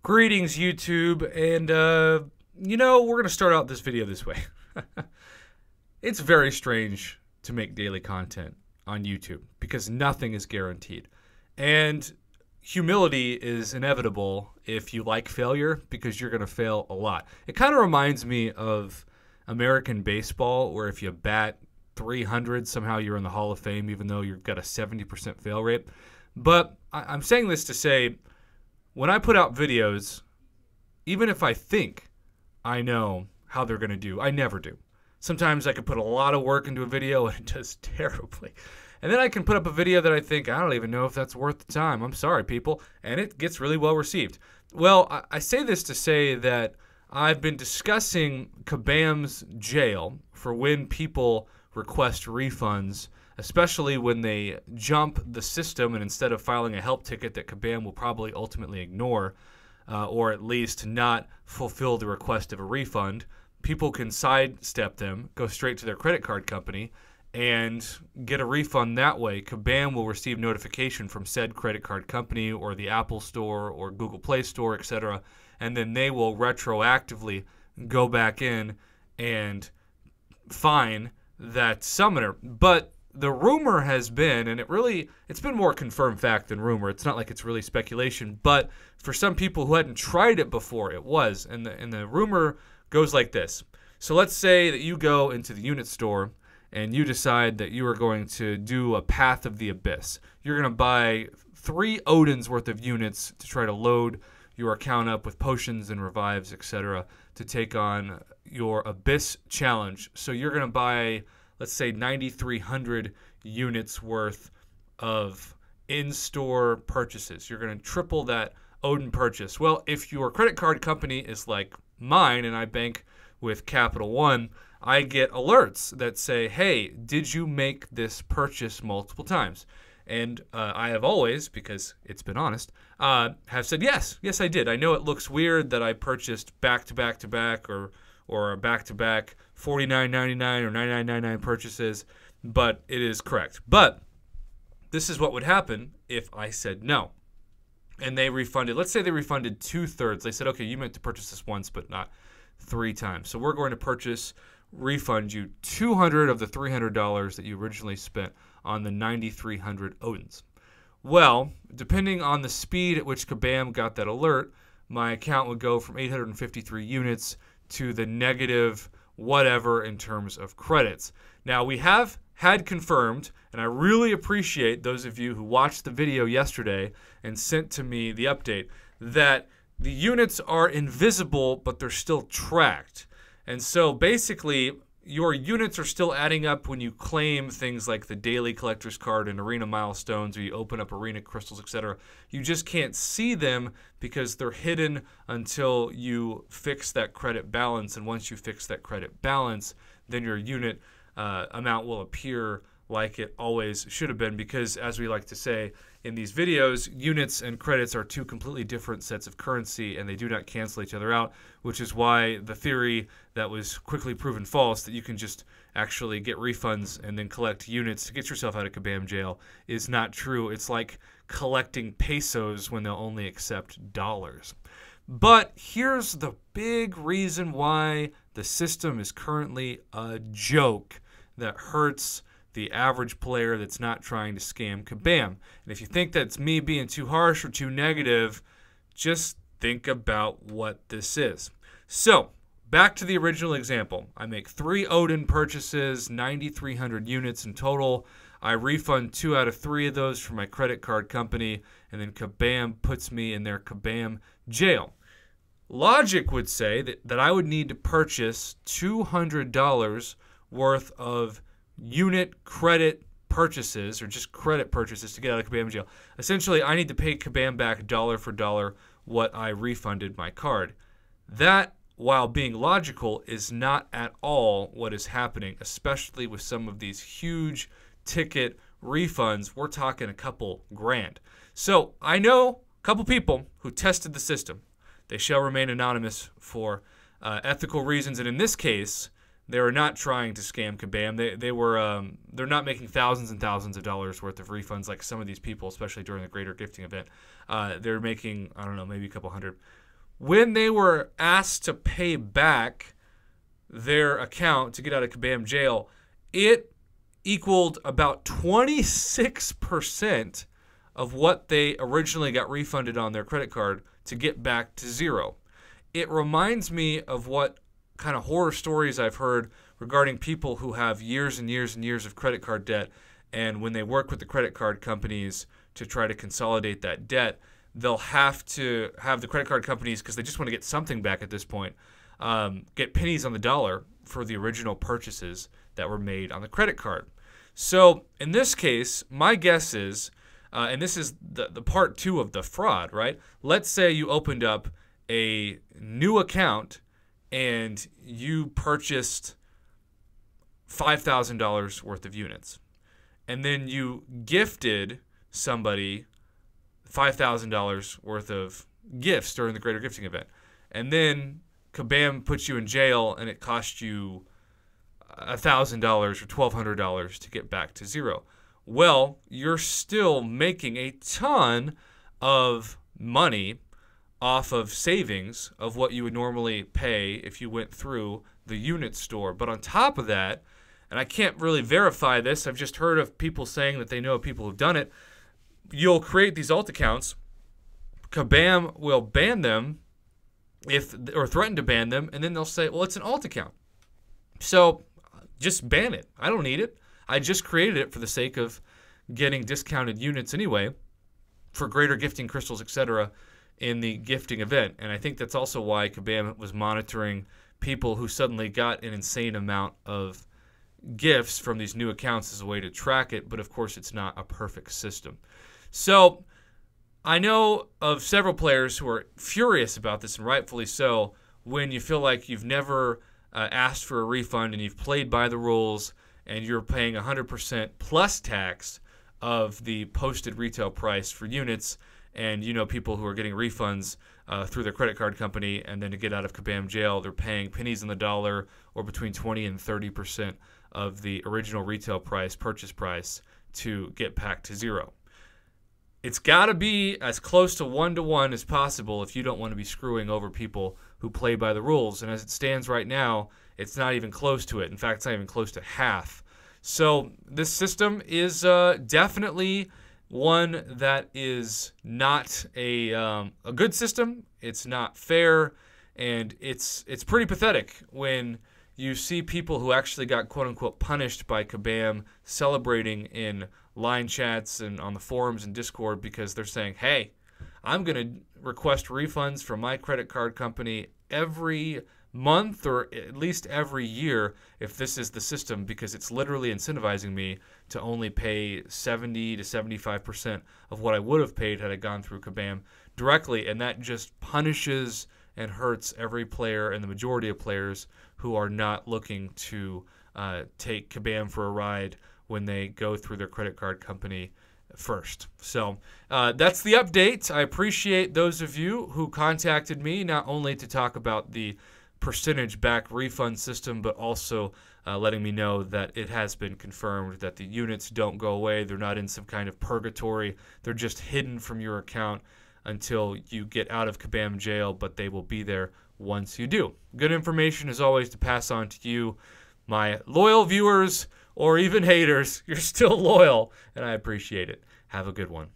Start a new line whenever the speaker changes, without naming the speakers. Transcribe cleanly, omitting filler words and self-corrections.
Greetings, YouTube, and, we're going to start out this video this way. It's very strange to make daily content on YouTube because nothing is guaranteed. And humility is inevitable if you like failure because you're going to fail a lot. It kind of reminds me of American baseball, where if you bat 300, somehow you're in the Hall of Fame, even though you've got a 70% fail rate. But I'm saying this to say, when I put out videos, even if I think I know how they're going to do, I never do. Sometimes I can put a lot of work into a video and it does terribly. And then I can put up a video that I think, I don't even know if that's worth the time. I'm sorry, people. And it gets really well received. Well, I say this to say that I've been discussing Kabam's jail for when people request refunds, especially when they jump the system and instead of filing a help ticket that Kabam will probably ultimately ignore, or at least not fulfill the request of a refund, people can sidestep them, go straight to their credit card company, and get a refund that way. Kabam will receive notification from said credit card company or the Apple Store or Google Play Store, etc., and then they will retroactively go back in and fine that summoner. But the rumor has been, and it's been more confirmed fact than rumor. It's not like it's really speculation, but for some people who hadn't tried it before, it was. And the rumor goes like this. So let's say that you go into the unit store and you decide that you are going to do a Path of the Abyss. You're going to buy 3 Odin's worth of units to try to load your account up with potions and revives, etc., to take on your Abyss challenge. So you're going to buy, let's say, 9,300 units worth of in-store purchases. You're going to triple that Odin purchase. Well, if your credit card company is like mine and I bank with Capital One, I get alerts that say, hey, did you make this purchase multiple times? And I have always, because it's been honest, have said, yes, I did. I know it looks weird that I purchased back-to-back-to-back or back-to-back $49.99 or $99.99 purchases, but it is correct. But this is what would happen if I said no. And they refunded, let's say they refunded 2/3. They said, okay, you meant to purchase this once, but not 3 times. So we're going to refund you $200 of the $300 that you originally spent on the 9,300 Odins. Well, depending on the speed at which Kabam got that alert, my account would go from 853 units to the negative whatever in terms of credits. Now, we have had confirmed, and I really appreciate those of you who watched the video yesterday and sent to me the update, that the units are invisible, but they're still tracked. And so basically, your units are still adding up when you claim things like the daily collector's card and arena milestones, or you open up arena crystals, etc. You just can't see them because they're hidden until you fix that credit balance. And once you fix that credit balance, then your unit amount will appear like it always should have been, because as we like to say in these videos, units and credits are 2 completely different sets of currency and they do not cancel each other out, which is why the theory that was quickly proven false, that you can just actually get refunds and then collect units to get yourself out of Kabam jail, is not true. It's like collecting pesos when they'll only accept dollars. But here's the big reason why the system is currently a joke that hurts the average player that's not trying to scam Kabam. And if you think that's me being too harsh or too negative, just think about what this is. So, back to the original example. I make 3 Odin purchases, 9,300 units in total. I refund 2 out of 3 of those from my credit card company, and then Kabam puts me in their Kabam jail. Logic would say that I would need to purchase $200 worth of unit credit purchases, or just credit purchases, to get out of Kabam jail. Essentially, I need to pay Kabam back dollar for dollar what I refunded my card. That, while being logical, is not at all what is happening, especially with some of these huge ticket refunds. We're talking a couple grand. So I know a couple people who tested the system. They shall remain anonymous for ethical reasons, and in this case, they were not trying to scam Kabam. They're not making thousands and thousands of dollars worth of refunds like some of these people, especially during the Greater Gifting event. They're making, I don't know, maybe a couple hundred. when they were asked to pay back their account to get out of Kabam jail, it equaled about 26% of what they originally got refunded on their credit card to get back to zero. It reminds me of what kind of horror stories I've heard regarding people who have years and years and years of credit card debt, and when they work with the credit card companies to try to consolidate that debt, they'll have to have the credit card companies, because they just want to get something back at this point, get pennies on the dollar for the original purchases that were made on the credit card. So in this case, my guess is, and this is the part two of the fraud, right? Let's say you opened up a new account and you purchased $5,000 worth of units. And then you gifted somebody $5,000 worth of gifts during the Greater Gifting event. And then Kabam puts you in jail and it cost you $1,000 or $1,200 to get back to zero. Well, you're still making a ton of money off of savings of what you would normally pay if you went through the unit store. But on top of that, and I can't really verify this, I've just heard of people saying that they know of people who've done it, you'll create these alt accounts, Kabam will ban them or threaten to ban them, and then they'll say, well, it's an alt account. So just ban it. I don't need it. I just created it for the sake of getting discounted units anyway for greater gifting, crystals, etc. in the gifting event. And I think that's also why Kabam was monitoring people who suddenly got an insane amount of gifts from these new accounts as a way to track it. But of course, it's not a perfect system. So I know of several players who are furious about this, and rightfully so, when you feel like you've never asked for a refund and you've played by the rules and you're paying 100% plus tax of the posted retail price for units, and you know people who are getting refunds through their credit card company, and then to get out of Kabam jail, they're paying pennies on the dollar or between 20 and 30% of the original retail price, purchase price, to get back to zero. It's got to be as close to one-to-one as possible if you don't want to be screwing over people who play by the rules. And as it stands right now, it's not even close to it. In fact, it's not even close to half. So this system is definitely one that is not a good system. It's not fair, and it's pretty pathetic when you see people who actually got quote-unquote punished by Kabam celebrating in line chats and on the forums and Discord because they're saying, hey, I'm going to request refunds from my credit card company every month or at least every year if this is the system, because it's literally incentivizing me to only pay 70 to 75% of what I would have paid had I gone through Kabam directly. And that just punishes and hurts every player and the majority of players who are not looking to take Kabam for a ride when they go through their credit card company first. So that's the update. I appreciate those of you who contacted me, not only to talk about the percentage back refund system, but also letting me know that it has been confirmed that the units don't go away. They're not in some kind of purgatory. They're just hidden from your account until you get out of Kabam jail, but they will be there once you do. Good information as always to pass on to you, my loyal viewers, or even haters. You're still loyal, and I appreciate it. Have a good one.